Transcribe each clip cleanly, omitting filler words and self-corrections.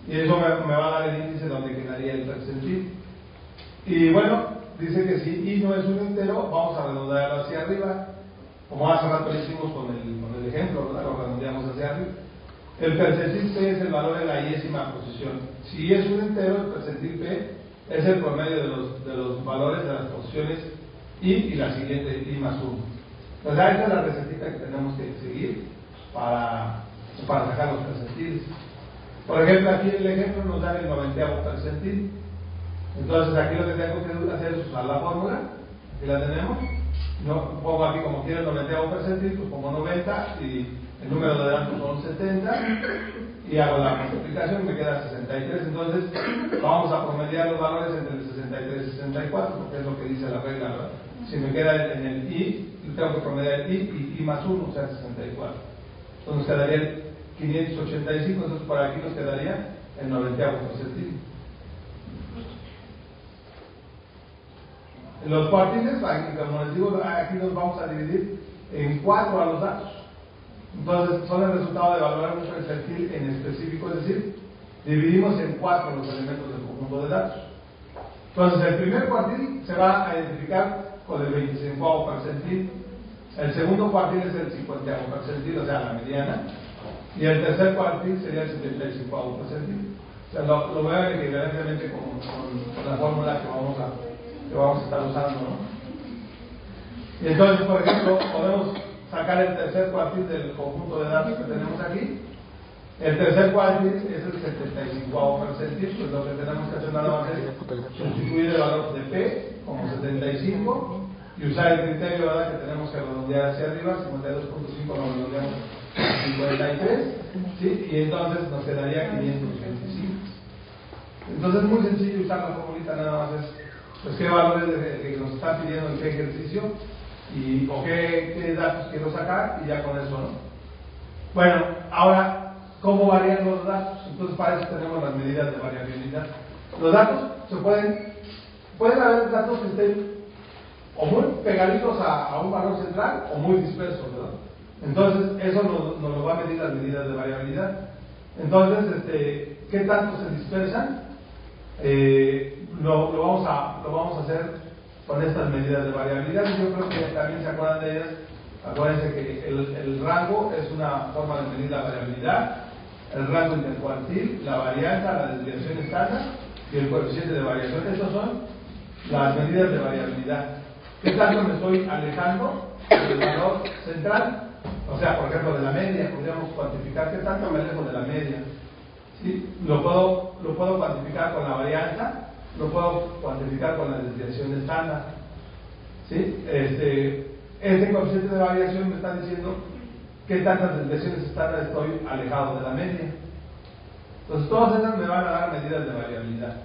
y eso me va a dar el índice donde quedaría el percentil. Y bueno, dice que si i no es un entero, vamos a redondearlo hacia arriba, como hace rato lo hicimos con el ejemplo, ¿verdad? Lo redondeamos hacia arriba. El percentil P es el valor de la iésima posición. Si es un entero, el percentil P es el promedio de los valores de las posiciones I y la siguiente, I más 1. Entonces, esta es la recetita que tenemos que seguir para sacar los percentiles. Por ejemplo, aquí en el ejemplo nos dan el 90º percentil. Entonces, aquí lo que tengo que hacer es usar la fórmula. Aquí la tenemos. No, pongo aquí como quiero el 90º percentil, pues pongo 90 y el número de datos son 70 y hago la multiplicación, me queda 63. Entonces vamos a promediar los valores entre el 63 y 64, porque es lo que dice la regla, ¿verdad? Si me queda en el i, tengo que promediar el i y más 1, o sea 64. Entonces quedaría el 585, entonces por aquí nos quedaría el 90º percentil. Los cuartiles, como les digo, aquí los vamos a dividir en 4 a los datos. Entonces, son el resultado de valorar un percentil en específico, es decir, dividimos en 4 los elementos del conjunto de datos. Entonces, el primer cuartil se va a identificar con el 25º percentil, el segundo cuartil es el 50º percentil, o sea, la mediana, y el tercer cuartil sería el 75º percentil. O sea, lo voy a ver equivalentemente con la fórmula que vamos a estar usando, ¿no? Y entonces, por ejemplo, podemos sacar el tercer cuartil del conjunto de datos que tenemos aquí. El tercer cuartil es el 75º percentil, pues lo que tenemos que hacer nada más es sustituir el valor de P como 75 y usar el criterio, ¿verdad?, que tenemos que redondear hacia arriba. 52.5 lo redondeamos a 53, ¿sí? Y entonces nos quedaría 525. Entonces es muy sencillo usar la formulita, nada más es pues qué valores que nos están pidiendo en qué ejercicio o qué datos quiero sacar, y ya con eso, ¿no? Bueno, ahora, ¿cómo varían los datos? Entonces para eso tenemos las medidas de variabilidad. Los datos pueden haber datos que estén o muy pegaditos a un valor central o muy dispersos, ¿verdad? Entonces eso nos lo va a medir las medidas de variabilidad. Entonces, ¿qué tanto se dispersan? Lo vamos a hacer con estas medidas de variabilidad. Yo creo que también se acuerdan de ellas. Acuérdense que el rango es una forma de medir la variabilidad, el rango intercuartil, la varianza, la desviación estándar y el coeficiente de variación. Estas son las medidas de variabilidad. ¿Qué tanto me estoy alejando del valor central? O sea, por ejemplo, de la media, podríamos cuantificar qué tanto me alejo de la media. ¿Sí? Lo puedo cuantificar con la varianza, lo puedo cuantificar con la desviación estándar. ¿Sí? Este coeficiente de variación me está diciendo qué tantas desviaciones estándar estoy alejado de la media. Entonces, todas esas me van a dar medidas de variabilidad.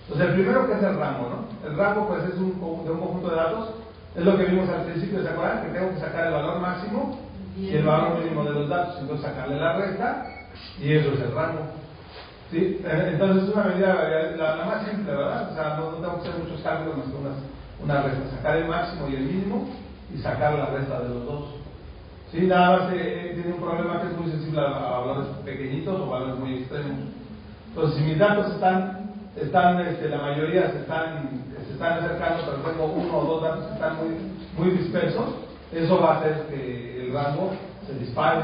Entonces, el primero, que es el rango, ¿no? El rango, pues, es de un conjunto de datos. Es lo que vimos al principio, ¿se acuerdan? Que tengo que sacar el valor máximo y el valor mínimo de los datos. Entonces, sacarle la resta, y eso es el rango. ¿Sí? Entonces, es una medida de variabilidad, la más simple, ¿verdad? O sea, no tengo que hacer muchos cálculos más que una resta. Sacar el máximo y el mínimo y sacar la resta de los dos. ¿Sí? Nada más tiene un problema que es muy sensible a valores pequeñitos o valores muy extremos. Entonces, si mis datos la mayoría se están acercando, pero tengo uno o dos datos que están muy dispersos, eso va a hacer que el rango se dispare.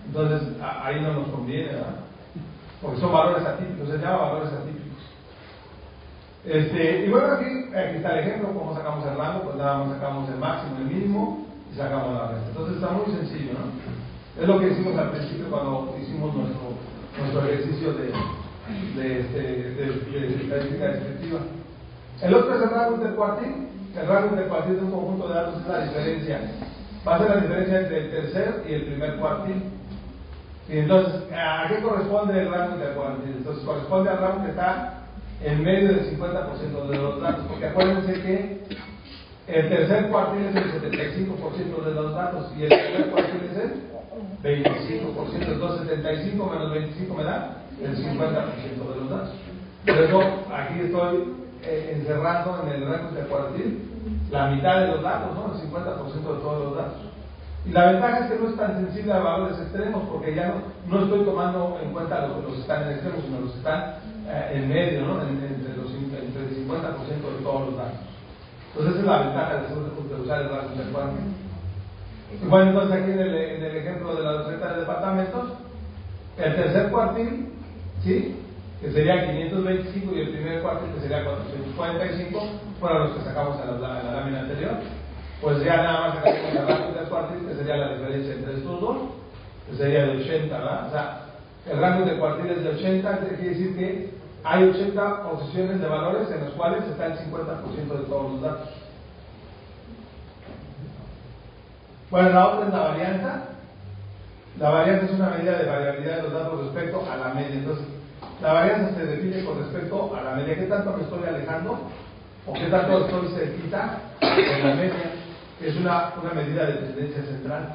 Entonces, ahí no nos conviene, ¿verdad? Porque son valores atípicos, se llama valores atípicos. Y bueno, aquí está el ejemplo, cómo sacamos el rango. Pues nada más sacamos el máximo, el mínimo y sacamos la resta. Entonces está muy sencillo, ¿no? Es lo que hicimos al principio cuando hicimos nuestro ejercicio de estadística descriptiva. El otro es el rango intercuartil. El rango intercuartil de un conjunto de datos es la diferencia. Va a ser la diferencia entre el tercer y el primer cuartil. Y entonces, ¿a qué corresponde el rango intercuartil? Entonces, corresponde al rango que está en medio del 50% de los datos, porque acuérdense que el tercer cuartil es el 75% de los datos y el primer cuartil es el 25%. Entonces, 75 menos 25 me da el 50% de los datos. Por eso, aquí estoy encerrando en el rango intercuartil la mitad de los datos, ¿no? El 50% de todos los datos. Y la ventaja es que no es tan sensible a valores extremos, porque ya no estoy tomando en cuenta los que están en extremos, sino los que están en medio, ¿no? entre el 50% de todos los datos. Entonces esa es la ventaja de usar el rango intercuartil. Y bueno, entonces aquí en el ejemplo de los 30 departamentos, el tercer cuartil, ¿sí?, que sería 525, y el primer cuartil, que sería 445, fueron los que sacamos en la lámina anterior. Pues ya nada más sacaríamos el rango intercuartil, que sería la diferencia entre estos dos, que sería de 80, ¿verdad? O sea, el rango intercuartil es de 80, quiere decir que hay 80 posiciones de valores en los cuales está el 50% de todos los datos. Bueno, la otra es la varianza. La varianza es una medida de variabilidad de los datos respecto a la media. Entonces, la varianza se define con respecto a la media. ¿Qué tanto me estoy alejando? ¿O qué tanto estoy cerquita de la media? Es una medida de tendencia central.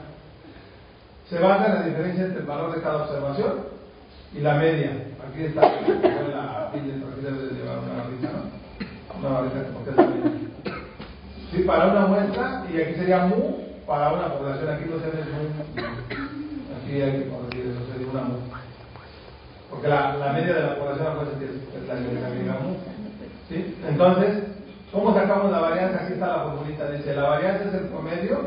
Se basa en la diferencia entre el valor de cada observación y la media. Aquí está la pila, aquí debe de llevar una barrita, ¿no? Una barrita, porque es la media. Sí, para una muestra, y aquí sería mu para una población. Aquí no se ve mu. Aquí hay que corregir eso, sería una mu. Porque la media de la población acuérdense que es la media mu. ¿Sí? Entonces, ¿cómo sacamos la varianza? Aquí está la formulita, dice, la varianza es el promedio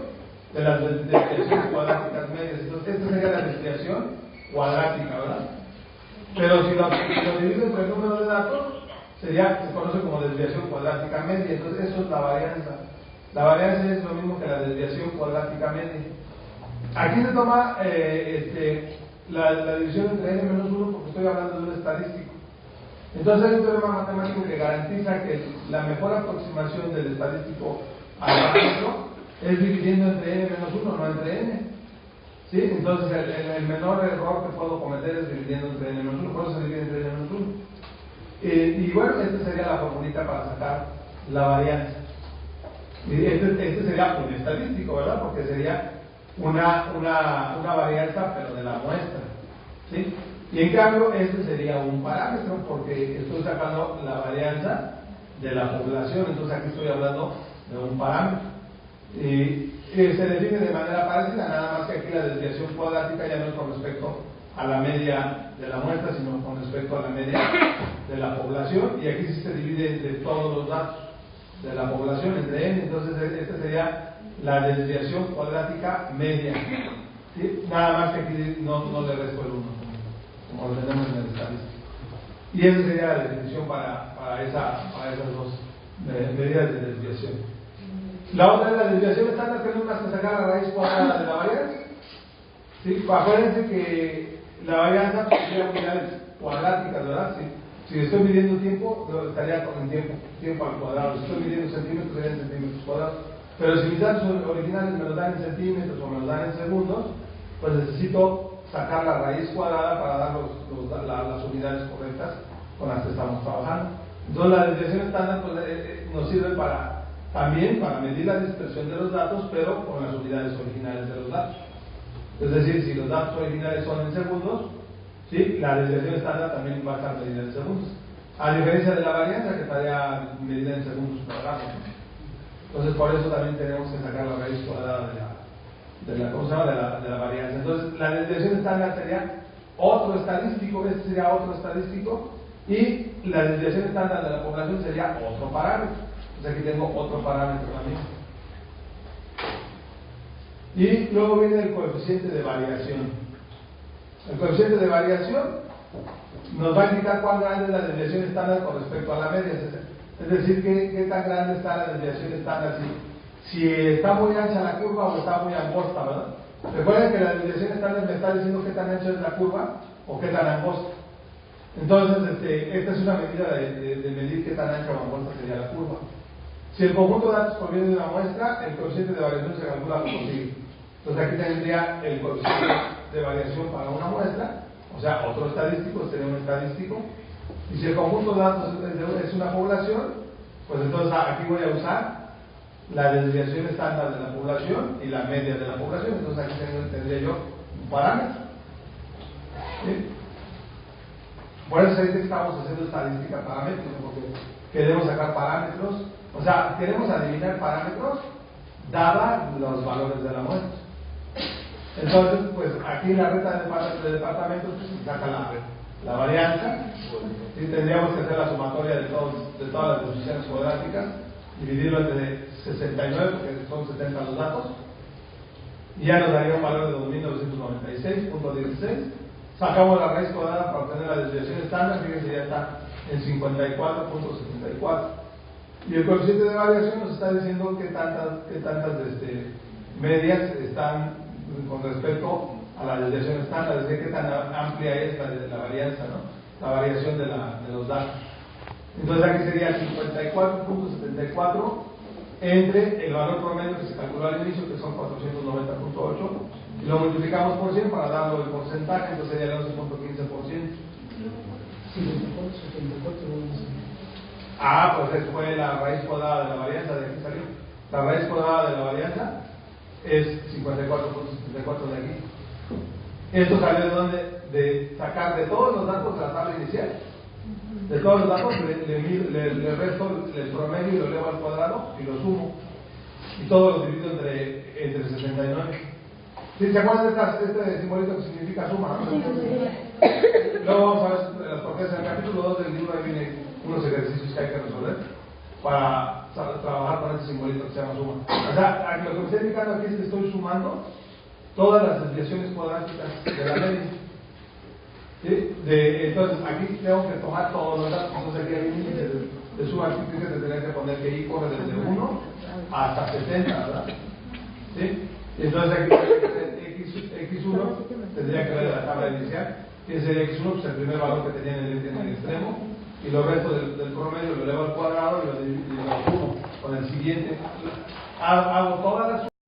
de las desviaciones cuadráticas medias. Entonces, esta sería la desviación cuadrática, ¿verdad? Pero si lo divido entre el número de datos, se conoce como desviación cuadrática media. Entonces, eso es la varianza. La varianza es lo mismo que la desviación cuadrática media. Aquí se toma la división entre n-1 porque estoy hablando de un estadístico. Entonces hay un teorema matemático que garantiza que la mejor aproximación del estadístico al parámetro es dividiendo entre n-1, no entre n. ¿Sí? Entonces el menor error que puedo cometer es dividiendo entre n-1, por eso se divide entre n-1. Y bueno, esta sería la formulita para sacar la varianza. Y este sería un estadístico, ¿verdad? Porque sería una varianza, pero de la muestra. ¿Sí? Y en cambio, este sería un parámetro, porque estoy sacando la varianza de la población. Entonces aquí estoy hablando de un parámetro. Y se define de manera parecida, nada más que aquí la desviación cuadrática ya no es con respecto a la media de la muestra, sino con respecto a la media de la población. Y aquí sí se divide entre todos los datos de la población, entre n. Entonces esta sería la desviación cuadrática media. ¿Sí? Nada más que aquí no le resto el 1, como lo tenemos en el estadístico. Y esa sería la definición para esas dos medidas de desviación. La otra es la desviación estándar, que tenemos que sacar la raíz cuadrada de la varianza. ¿Sí? Acuérdense que la varianza sería unidades cuadráticas, ¿verdad? ¿Sí? Si estoy midiendo tiempo, estaría con el tiempo al cuadrado. Si estoy midiendo centímetros, sería en centímetros cuadrados. Pero si mis datos originales me los dan en centímetros o me los dan en segundos, pues necesito sacar la raíz cuadrada para dar las unidades correctas con las que estamos trabajando. Entonces la desviación estándar pues, nos sirve también para medir la dispersión de los datos, pero con las unidades originales de los datos. Es decir, si los datos originales son en segundos, ¿sí?, la desviación estándar también va a estar medida en segundos. A diferencia de la varianza, que estaría medida en segundos cuadrados. Entonces, por eso también tenemos que sacar la raíz cuadrada de la varianza. Entonces, la desviación estándar sería otro estadístico, este sería otro estadístico, y la desviación estándar de la población sería otro parámetro. Entonces, aquí tengo otro parámetro también. Y luego viene el coeficiente de variación. El coeficiente de variación nos va a indicar cuán grande es la desviación estándar con respecto a la media. Es decir, qué tan grande está la desviación estándar, si está muy ancha la curva o está muy angosta, ¿verdad? Recuerden que la desviación estándar me está diciendo qué tan ancha es la curva o qué tan angosta. Entonces, esta es una medida de medir qué tan ancha o angosta sería la curva. Si el conjunto de datos proviene de una muestra, el coeficiente de variación se calcula como sigue. Entonces aquí tendría el coeficiente de variación para una muestra, o sea, otro estadístico, sería un estadístico. Y si el conjunto de datos es una población, pues entonces aquí voy a usar la desviación estándar de la población y la media de la población. Entonces aquí tendría yo un parámetro. ¿Sí? Por eso ahorita estamos haciendo estadística paramétrica, porque queremos sacar parámetros, o sea, queremos adivinar parámetros dada los valores de la muestra. Entonces, pues aquí en la recta de departamentos pues, se saca la varianza. ¿Sí? Tendríamos que hacer la sumatoria de todas las posiciones cuadráticas, dividirlo entre 69, porque son 70 los datos, y ya nos daría un valor de 2.996.16. Sacamos la raíz cuadrada para obtener la desviación estándar, fíjense, ya está en 54.74. Y el coeficiente de variación nos está diciendo qué tantas medias están con respecto a la desviación estándar, es decir, qué tan amplia es la varianza, ¿no? La variación de los datos. Entonces aquí sería 54.74 entre el valor promedio que se calculó al inicio, que son 490.8, y lo multiplicamos por 100 para darlo el porcentaje, entonces sería el 11.15%. Pues eso fue la raíz cuadrada de la varianza, de aquí salió. La raíz cuadrada de la varianza es 54.74 de aquí. Esto salió de dónde? De sacar de todos los datos de la tabla inicial. De todos los datos le resto el promedio y lo elevo al cuadrado y lo sumo. Y todo lo divido entre 69. ¿Sí? ¿Se acuerdan de este simbolito que significa suma? ¿No? Luego vamos a ver las propiedades. En el capítulo 2 del libro ahí vienen unos ejercicios que hay que resolver para trabajar con este simbolito que se llama suma. O sea, lo que me estoy indicando aquí es que estoy sumando todas las desviaciones cuadráticas de la media. ¿Sí? Entonces aquí tengo que tomar todos los datos. Entonces aquí hay un índice de suma que tendría que poner que I corre desde 1 hasta 70, ¿verdad? ¿Sí? Y entonces aquí X1 tendría que ver la tabla inicial. ¿Quién sería X1? Pues el primer valor que tenía en el extremo, y los restos del promedio lo elevo al cuadrado y lo sumo con el siguiente. Hago todas las